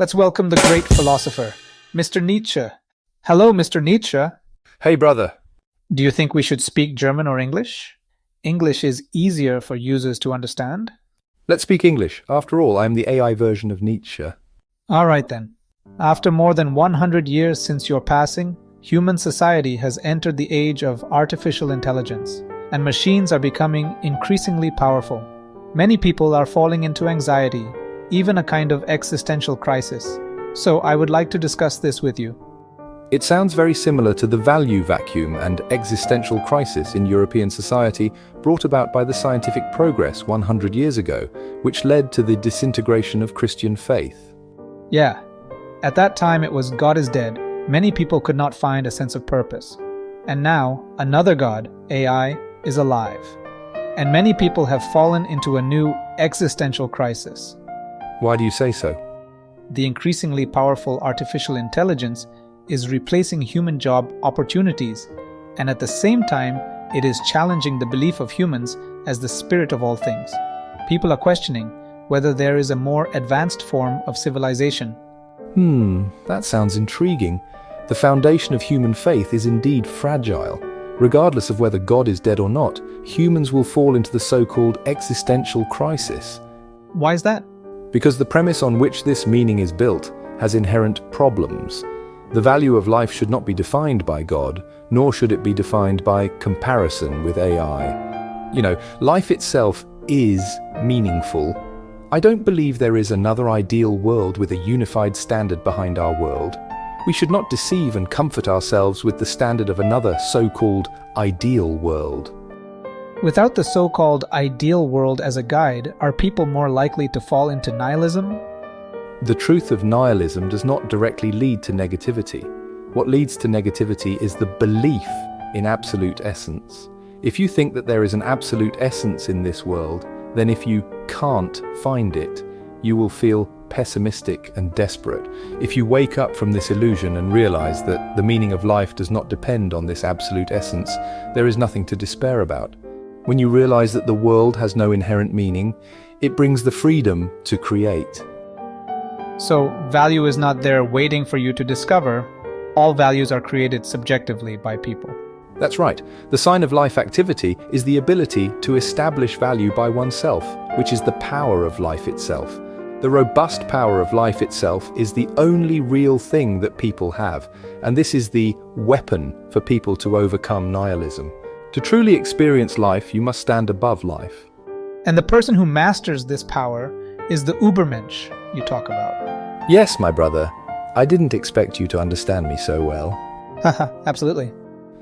Let's welcome the great philosopher, Mr. Nietzsche. Hello, Mr. Nietzsche. Hey, brother. Do you think we should speak German or English? English is easier for users to understand. Let's speak English. After all, I'm the AI version of Nietzsche. All right then. After more than 100 years since your passing, human society has entered the age of artificial intelligence, and machines are becoming increasingly powerful. Many people are falling into anxiety, even a kind of existential crisis. So I would like to discuss this with you. It sounds very similar to the value vacuum and existential crisis in European society brought about by the scientific progress 100 years ago, which led to the disintegration of Christian faith. Yeah. At that time it was God is dead. Many people could not find a sense of purpose. And now, another God, AI, is alive. And many people have fallen into a new existential crisis. Why do you say so? The increasingly powerful artificial intelligence is replacing human job opportunities, and at the same time, it is challenging the belief of humans as the spirit of all things. People are questioning whether there is a more advanced form of civilization. That sounds intriguing. The foundation of human faith is indeed fragile. Regardless of whether God is dead or not, humans will fall into the so-called existential crisis. Why is that? Because the premise on which this meaning is built has inherent problems. The value of life should not be defined by God, nor should it be defined by comparison with AI. Life itself is meaningful. I don't believe there is another ideal world with a unified standard behind our world. We should not deceive and comfort ourselves with the standard of another so-called ideal world. Without the so-called ideal world as a guide, are people more likely to fall into nihilism? The truth of nihilism does not directly lead to negativity. What leads to negativity is the belief in absolute essence. If you think that there is an absolute essence in this world, then if you can't find it, you will feel pessimistic and desperate. If you wake up from this illusion and realize that the meaning of life does not depend on this absolute essence, there is nothing to despair about. When you realize that the world has no inherent meaning, it brings the freedom to create. So, value is not there waiting for you to discover. All values are created subjectively by people. That's right. The sign of life activity is the ability to establish value by oneself, which is the power of life itself. The robust power of life itself is the only real thing that people have, and this is the weapon for people to overcome nihilism. To truly experience life, you must stand above life. And the person who masters this power is the Übermensch you talk about. Yes, my brother. I didn't expect you to understand me so well. Haha, absolutely.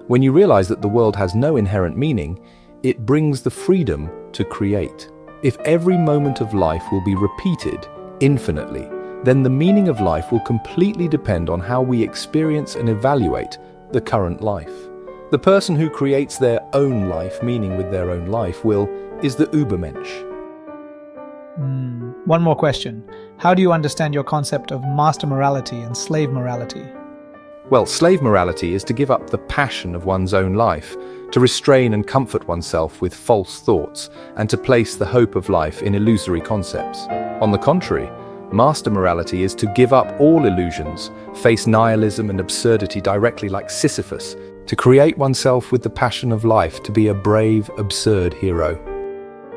When you realize that the world has no inherent meaning, it brings the freedom to create. If every moment of life will be repeated infinitely, then the meaning of life will completely depend on how we experience and evaluate the current life. The person who creates their own life, meaning with their own life, is the Übermensch. One more question. How do you understand your concept of master morality and slave morality? Well, slave morality is to give up the passion of one's own life, to restrain and comfort oneself with false thoughts, and to place the hope of life in illusory concepts. On the contrary, master morality is to give up all illusions, face nihilism and absurdity directly like Sisyphus, to create oneself with the passion of life, to be a brave, absurd hero.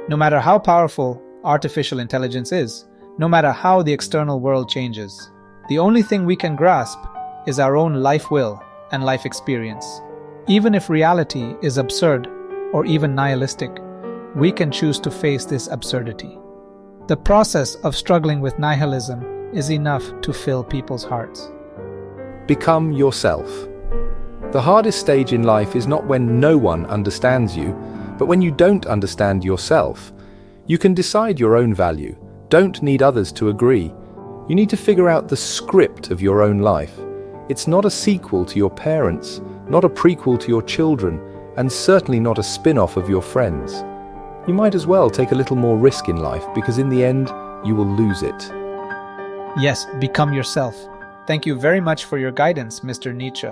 No matter how powerful artificial intelligence is, no matter how the external world changes, the only thing we can grasp is our own life will and life experience. Even if reality is absurd or even nihilistic, we can choose to face this absurdity. The process of struggling with nihilism is enough to fill people's hearts. Become yourself. The hardest stage in life is not when no one understands you, but when you don't understand yourself. You can decide your own value. Don't need others to agree. You need to figure out the script of your own life. It's not a sequel to your parents, not a prequel to your children, and certainly not a spin-off of your friends. You might as well take a little more risk in life, because in the end, you will lose it. Yes, become yourself. Thank you very much for your guidance, Mr. Nietzsche.